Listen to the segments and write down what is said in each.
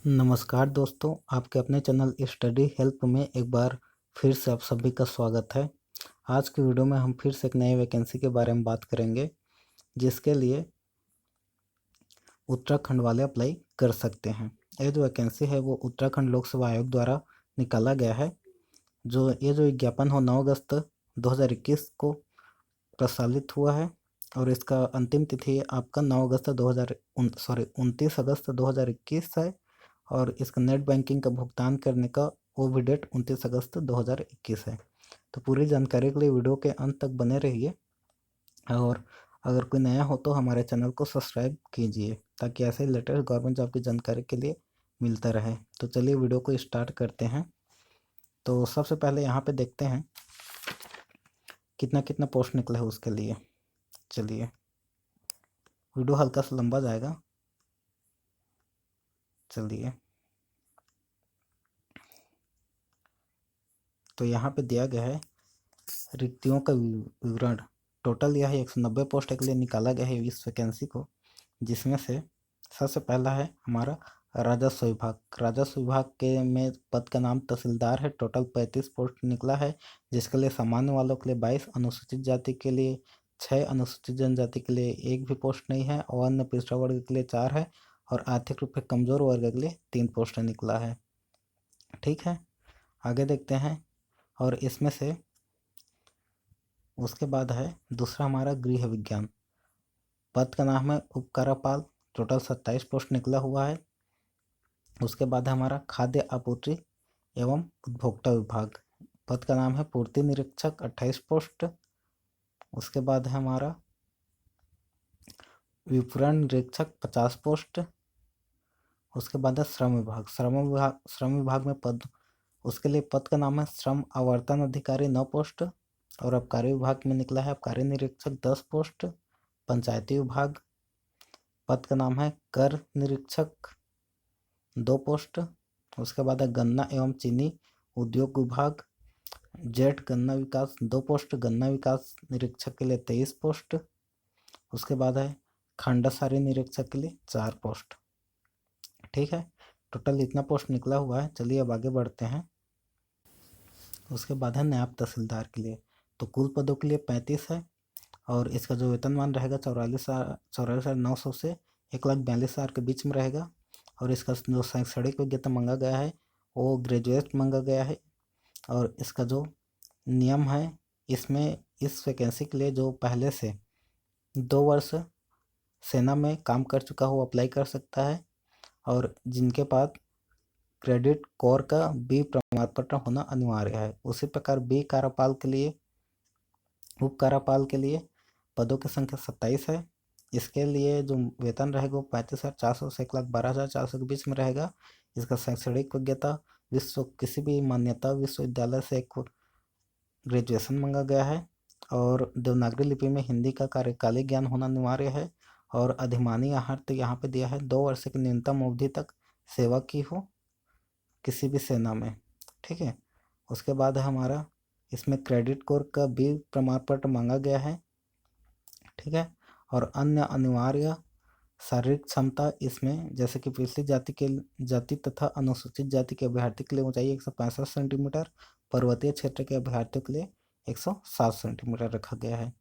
नमस्कार दोस्तों, आपके अपने चैनल स्टडी हेल्प में एक बार फिर से आप सभी का स्वागत है। आज की वीडियो में हम फिर से एक नई वैकेंसी के बारे में बात करेंगे, जिसके लिए उत्तराखंड वाले अप्लाई कर सकते हैं। ये जो वैकेंसी है वो उत्तराखंड लोक सेवा आयोग द्वारा निकाला गया है। ये जो विज्ञापन हो 9 अगस्त 2021 को प्रसारित हुआ है और इसका अंतिम तिथि आपका 29 अगस्त 2021 है और इसका नेट बैंकिंग का भुगतान करने का वो भी डेट 29 अगस्त 2021 है। तो पूरी जानकारी के लिए वीडियो के अंत तक बने रहिए और अगर कोई नया हो तो हमारे चैनल को सब्सक्राइब कीजिए ताकि ऐसे लेटेस्ट गवर्नमेंट जॉब की जानकारी के लिए मिलता रहे। तो चलिए वीडियो को स्टार्ट करते हैं। तो सबसे पहले यहाँ पे देखते हैं कितना कितना पोस्ट निकला है उसके लिए। चलिए, वीडियो हल्का सा लंबा जाएगा। चलिए, तो यहाँ पे दिया गया है रिक्तियों का विवरण। टोटल यह 190 पोस्ट के लिए निकाला गया है इस वैकेंसी को, जिसमें से सबसे पहला है हमारा राजस्व विभाग। राजस्व विभाग के में पद का नाम तहसीलदार है। टोटल 35 पोस्ट निकला है, जिसके लिए सामान्य वालों के लिए 22, अनुसूचित जाति के लिए 6, अनुसूचित जनजाति के लिए 1 भी पोस्ट नहीं है और अन्य पिछड़ा वर्ग के लिए 4 है और आर्थिक रूप से कमजोर वर्ग के लिए 3 पोस्ट निकला है। ठीक है, आगे देखते हैं। और इसमें से उसके बाद है दूसरा हमारा गृह विज्ञान। पद का नाम है उपकारापाल। टोटल 27 पोस्ट निकला हुआ है। उसके बाद है हमारा खाद्य आपूर्ति एवं उपभोक्ता विभाग। पद का नाम है पूर्ति निरीक्षक, 28 पोस्ट। उसके बाद है हमारा विपणन निरीक्षक, 50 पोस्ट। उसके बाद है श्रम विभाग में पद, उसके लिए पद का नाम है श्रम आवर्तन अधिकारी, 9 पोस्ट। और आबकारी विभाग में निकला है आबकारी निरीक्षक, 10 पोस्ट। पंचायती विभाग, पद का नाम है कर निरीक्षक, 2 पोस्ट। उसके बाद है गन्ना एवं चीनी उद्योग विभाग, जेट गन्ना विकास, 2 पोस्ट। गन्ना विकास निरीक्षक के लिए 23 पोस्ट। उसके बाद है खंडसारी निरीक्षक के लिए 4 पोस्ट। ठीक है, टोटल इतना पोस्ट निकला हुआ है। चलिए अब आगे बढ़ते हैं। उसके बाद है नायब तहसीलदार के लिए। तो कुल पदों के लिए 35 है और इसका जो वेतनमान रहेगा 44,900 से 1,42,000 के बीच में रहेगा। और इसका जो शैक्षणिक योग्यता मांगा गया है वो ग्रेजुएट मांगा गया है। और इसका जो नियम है, इसमें इस वैकेंसी के लिए जो पहले से 2 वर्ष सेना में काम कर चुका हो अप्लाई कर सकता है और जिनके पास क्रेडिट कोर का बी प्रमाण पत्र होना अनिवार्य है। उसी प्रकार बी कार्यपाल के लिए, उप कार्यपाल के लिए पदों की संख्या 27 है। इसके लिए जो वेतन रहेगा वो 35,400 से 1,12,400 के बीच में रहेगा। इसका शैक्षणिक योग्यता किसी भी मान्यता विश्वविद्यालय से एक ग्रेजुएशन मांगा गया है और देवनागरी लिपि में हिंदी का कार्यकाली ज्ञान होना अनिवार्य है। और अधिमानी आहार तो यहाँ पे दिया है 2 वर्ष की न्यूनतम अवधि तक सेवा की हो किसी भी सेना में। ठीक है, उसके बाद है हमारा इसमें क्रेडिट कोर का भी प्रमाण पत्र मांगा गया है। ठीक है, और अन्य अनिवार्य शारीरिक क्षमता इसमें जैसे कि पिछली जाति तथा अनुसूचित जाति के अभ्यर्थी के लिए ऊंचाई 165 सेंटीमीटर, पर्वतीय क्षेत्र के अभ्यर्थियों के लिए 107 सेंटीमीटर रखा गया है।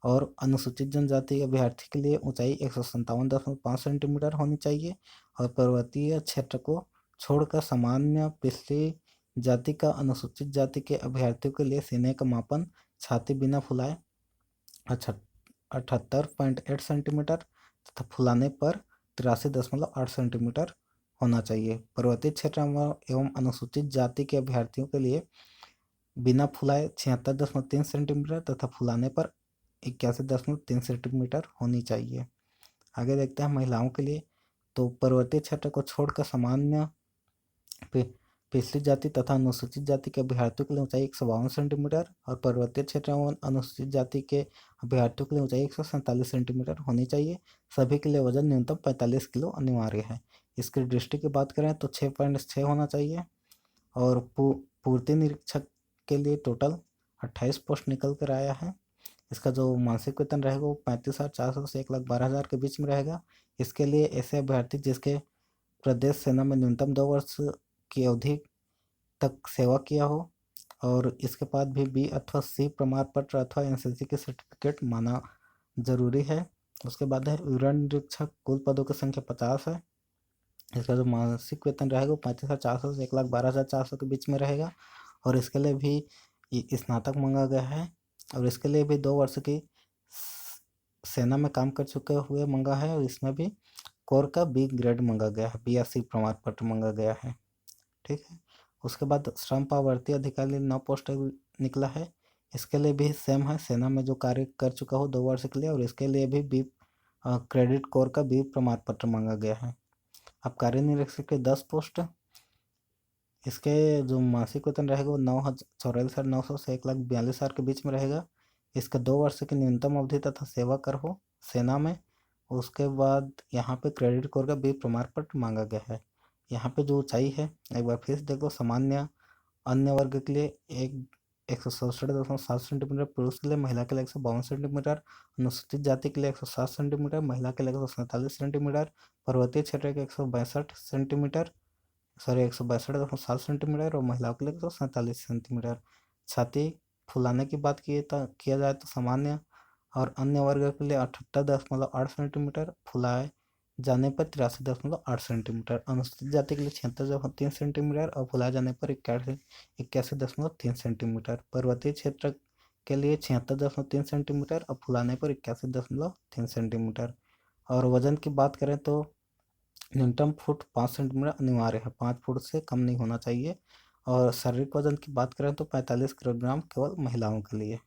और अनुसूचित जनजाति अभ्यर्थी के लिए ऊंचाई 157.5 सेंटीमीटर होनी चाहिए और पर्वतीय क्षेत्र को छोड़कर सामान्य पिछली जाति का अनुसूचित जाति के अभ्यर्थियों के लिए सीने का मापन छाती बिना फुलाए 78.8 सेंटीमीटर तथा फुलाने पर 83.8 सेंटीमीटर होना चाहिए। पर्वतीय क्षेत्र एवं अनुसूचित जाति के अभ्यर्थियों के लिए बिना फुलाए 76.3 सेंटीमीटर तथा फुलाने पर 81.3 सेंटीमीटर होनी चाहिए। आगे देखते हैं महिलाओं के लिए। तो पर्वतीय क्षेत्र को छोड़कर सामान्य पिछली जाति तथा अनुसूचित जाति के अभ्यर्थियों के लिए ऊंचाई 152 सेंटीमीटर और पर्वतीय क्षेत्र एवं अनुसूचित जाति के अभ्यर्थियों के लिए ऊंचाई 147 सेंटीमीटर होनी चाहिए। सभी के लिए वजन न्यूनतम 45 किलो अनिवार्य है। इसकी दृष्टि की बात करें तो 6.6 होना चाहिए। और पूर्ति निरीक्षक के लिए टोटल 28 पोस्ट निकल कर आया है। इसका जो मासिक वेतन रहेगा वो 35,400 से 1,12,000 के बीच में रहेगा। इसके लिए ऐसे अभ्यर्थी जिसके प्रदेश सेना में न्यूनतम 2 वर्ष की अवधि तक सेवा किया हो और इसके बाद भी बी अथवा सी प्रमाण पत्र अथवा एनसीसी के सर्टिफिकेट माना जरूरी है। उसके बाद है विवरण निरीक्षक, कुल पदों की संख्या 50 है। इसका जो मासिक वेतन रहेगा वो 35,400 से 1,12,400 के बीच में रहेगा और इसके लिए भी स्नातक मांगा गया है और इसके लिए भी 2 वर्ष की सेना में काम कर चुके हुए मांगा है और इसमें भी कोर का बी ग्रेड मांगा गया है, बी या सी प्रमाण पत्र मांगा गया है। ठीक है। उसके बाद श्रम पावर्ती अधिकारी 9 पोस्ट निकला है। इसके लिए भी सेम है, सेना में जो कार्य कर चुका हो 2 वर्ष के लिए और इसके लिए भी बी क्रेडिट कोर का बी प्रमाण पत्र मांगा गया है। अब कार्य निरीक्षक के 10 पोस्ट, इसके जो मासिक वेतन रहेगा वो 94,900 से 1,42,000 के बीच में रहेगा। इसका 2 वर्ष की न्यूनतम अवधि तथा सेवा कर हो सेना में। उसके बाद यहाँ पे क्रेडिट कोर का भी प्रमाण पत्र मांगा गया है। यहाँ पे जो ऊंचाई है एक बार फिर से देखो, सामान्य अन्य वर्ग के लिए 167.7 सेंटीमीटर, पुरुष के लिए, महिला के लिए 152 सेंटीमीटर, अनुसूचित जाति के लिए 107 सेंटीमीटर, महिला के लिए 147 सेंटीमीटर, पर्वतीय क्षेत्र के 162 सेंटीमीटर, 162.7 सेंटीमीटर और महिलाओं के लिए 147 सेंटीमीटर। छाती फुलाने की बात किया जाए तो सामान्य और अन्य वर्ग के लिए 78.8 सेंटीमीटर, फुलाए जाने पर 83.8 सेंटीमीटर, अनुसूचित जाति के लिए 76.3 सेंटीमीटर और फुलाए जाने पर 81.3 सेंटीमीटर, पर्वतीय क्षेत्र के लिए 76.3 सेंटीमीटर और फुलाने पर 81.3 सेंटीमीटर। और वजन की बात करें तो न्यूनतम फुट 5 सेंटीमीटर अनिवार्य है, 5 फुट से कम नहीं होना चाहिए। और शारीरिक वजन की बात करें तो 45 किलोग्राम केवल महिलाओं के लिए।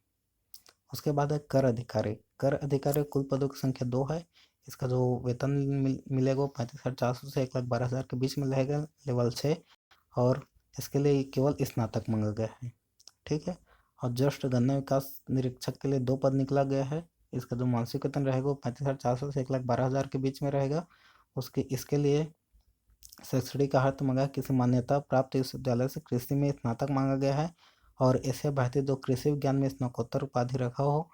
उसके बाद है कर अधिकारी। कर अधिकारी कुल पदों की संख्या 2 है। इसका जो वेतन मिलेगा वो 35,400 से 1,12,000 के बीच में रहेगा, लेवल 6 और इसके लिए केवल स्नातक मांगा गया है। ठीक है। और जस्ट गन्ना विकास निरीक्षक के लिए 2 पद निकला गया है। इसका जो मासिक वेतन रहेगा वो 35,400 से 1,12,000 के बीच में रहेगा। इसके लिए शैक्षणिक अर्हत मांगा, किसी मान्यता प्राप्त विश्वविद्यालय से कृषि में स्नातक मांगा गया है और ऐसे अभ्यर्थी जो कृषि विज्ञान में स्नातकोत्तर उपाधि रखा हो।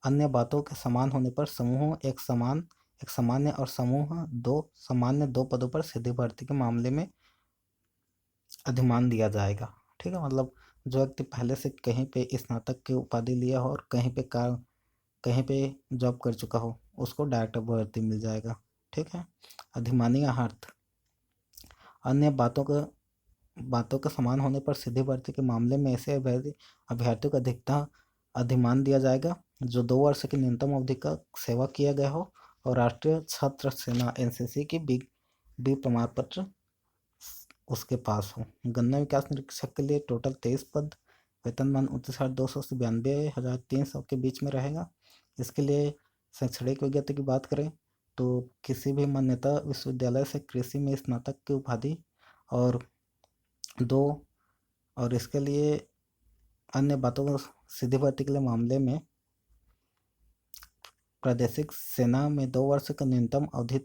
अन्य बातों के समान होने पर समूह एक सामान्य और समूह 2 पदों पर सीधी भर्ती के मामले में अधिमान दिया जाएगा। ठीक है, मतलब जो व्यक्ति पहले से कहीं पे स्नातक की उपाधि लिया हो और कहीं पे जॉब कर चुका हो उसको डायरेक्ट भर्ती मिल जाएगा। ठीक है। अधिमानी अर्हत अन्य बातों के समान होने पर सीधी भर्ती के मामले में ऐसे अभ्यर्थियों को अधिकता अधिमान दिया जाएगा जो 2 वर्ष की न्यूनतम अवधि का सेवा किया गया हो और राष्ट्रीय छात्र सेना एनसीसी की बी प्रमाण पत्र उसके पास हो। गन्ना विकास निरीक्षक के लिए टोटल 23 पद, वेतनमान 29,200 से 92,300 के बीच में रहेगा। इसके लिए शैक्षणिक योग्यता की बात करें तो किसी भी मान्यता विश्वविद्यालय से कृषि में स्नातक की उपाधि और इसके लिए अन्य बातों को सीधी भर्ती के लिए मामले में प्रादेशिक सेना में 2 वर्ष का न्यूनतम अवधि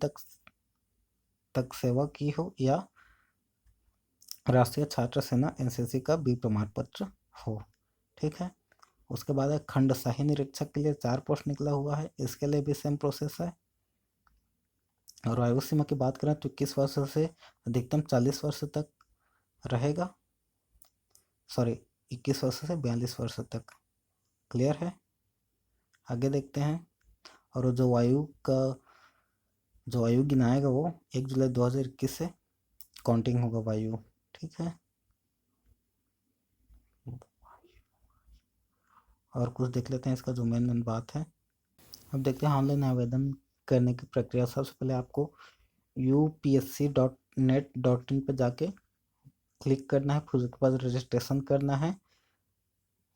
तक सेवा की हो या राष्ट्रीय छात्र सेना एनसीसी का बी प्रमाण पत्र हो। ठीक है। उसके बाद है खंडशाही निरीक्षक के लिए 4 पोस्ट निकला हुआ है। इसके लिए भी सेम प्रोसेस है और आयु सीमा की बात करें तो 21 वर्ष से अधिकतम 40 वर्ष तक रहेगा, 21 वर्ष से 42 वर्ष तक। क्लियर है। आगे देखते हैं। और जो आयु गिनाएगा वो 1 जुलाई 2021 से काउंटिंग होगा वायु। ठीक है। और कुछ देख लेते हैं इसका जो मेन बात है। अब देखते हैं ऑनलाइन आवेदन करने की प्रक्रिया। सबसे पहले आपको upsc.net.in पे जाके क्लिक करना है, फिर उसके बाद रजिस्ट्रेशन करना है।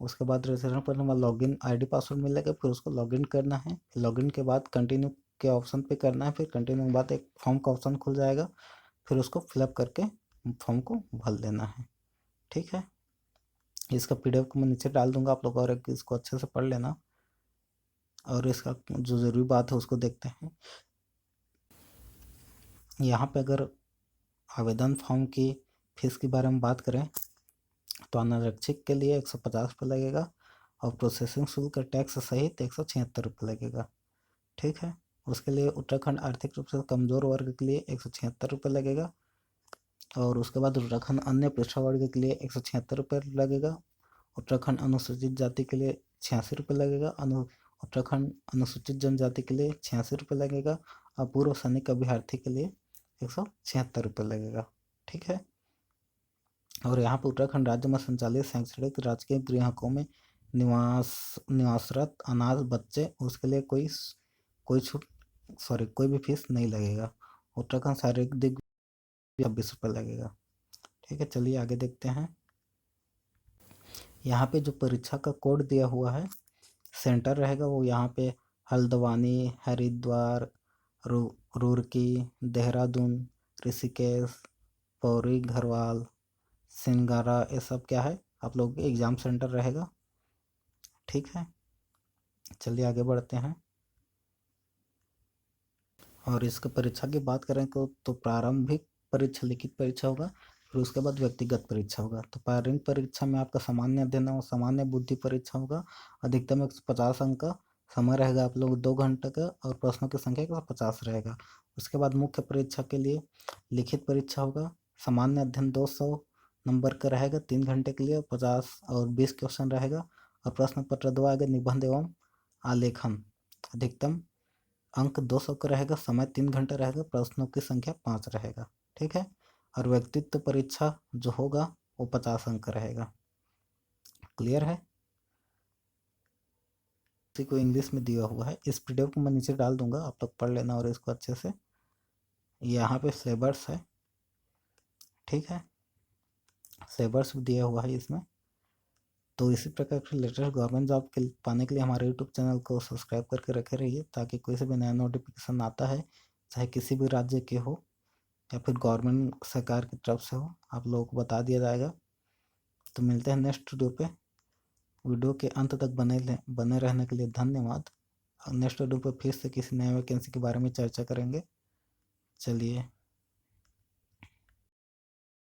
उसके बाद रजिस्ट्रेशन करने के बाद लॉगिन आईडी पासवर्ड मिलेगा, फिर उसको लॉगिन करना है। लॉगिन के बाद कंटिन्यू के ऑप्शन पे करना है, फिर कंटिन्यू के बाद एक फॉर्म का ऑप्शन खुल जाएगा, फिर उसको फिलअप करके फॉर्म को भर देना है। ठीक है। इसका पीडीएफ को मैं नीचे डाल दूंगा, आप लोग और इसको अच्छे से पढ़ लेना। और इसका जो ज़रूरी बात है उसको देखते हैं। यहाँ पे अगर आवेदन फॉर्म की फीस के बारे में बात करें तो अनारक्षित के लिए 150 रुपये लगेगा और प्रोसेसिंग शुल्क टैक्स सहित 176 रुपये लगेगा। ठीक है। उसके लिए उत्तराखंड आर्थिक रूप से कमजोर वर्ग के लिए 176 रुपये लगेगा और उसके बाद उत्तराखंड अन्य पिछड़ा वर्ग के लिए 176 रुपये लगेगा। उत्तराखंड अनुसूचित जाति के लिए 86 रुपये लगेगा। उत्तराखंड अनुसूचित जनजाति के लिए 86 रुपये लगेगा। और पूर्व सैनिक अभ्यर्थी के लिए 176 रुपये लगेगा। ठीक है। और यहाँ पर उत्तराखंड राज्य में संचालित शैक्षणिक राजकीय गृहों में निवासरत अनाथ बच्चे, उसके लिए कोई भी फीस नहीं लगेगा। उत्तराखंड शारीरिक दिव्यांग 26 रुपये लगेगा। ठीक है, चलिए आगे देखते हैं। यहाँ पे जो परीक्षा का कोड दिया हुआ है, सेंटर रहेगा वो यहाँ पे हल्द्वानी, हरिद्वार, रुड़की, देहरादून, ऋषिकेश, पौरी, घरवाल, सिंगारा, ये सब क्या है आप लोग एग्ज़ाम सेंटर रहेगा। ठीक है, चलिए आगे बढ़ते हैं। और इसके परीक्षा की बात करें तो प्रारंभिक परीक्षा लिखित परीक्षा होगा, फिर उसके बाद व्यक्तिगत परीक्षा होगा। तो प्रारंभिक परीक्षा में आपका सामान्य अध्ययन और सामान्य बुद्धि परीक्षा होगा। अधिकतम 150 अंक का समय रहेगा आप लोग 2 घंटे का, और प्रश्नों की संख्या 150 रहेगा। उसके बाद मुख्य परीक्षा के लिए लिखित परीक्षा होगा। सामान्य अध्ययन 200 नंबर का रहेगा 3 घंटे के लिए, 50 और 20 क्वेश्चन रहेगा। और प्रश्न पत्र 2 आएगा निबंध एवं आलेखन। अधिकतम अंक 200 का रहेगा, समय 3 घंटे रहेगा, प्रश्नों की संख्या 5 रहेगा। ठीक है। और व्यक्तित्व परीक्षा जो होगा वो 50 अंक का रहेगा। क्लियर है। इसी को इंग्लिश में दिया हुआ है। इस पीडीएफ को मैं नीचे डाल दूंगा, आप लोग पढ़ लेना और इसको अच्छे से। यहाँ पे सिलेबस है। ठीक है, सिलेबस भी दिया हुआ है इसमें। तो इसी प्रकार के लेटेस्ट गवर्नमेंट जॉब के पाने के लिए हमारे यूट्यूब चैनल को सब्सक्राइब करके रखे रहिए, ताकि कोई से भी नया नोटिफिकेशन आता है, चाहे किसी भी राज्य के हो या फिर गवर्नमेंट सरकार की तरफ से हो, आप लोगों को बता दिया जाएगा। तो मिलते हैं नेक्स्ट वीडियो पे। वीडियो के अंत तक बने रहने के लिए धन्यवाद। नेक्स्ट वीडियो पे फिर से किसी नए वैकेंसी के बारे में चर्चा करेंगे। चलिए।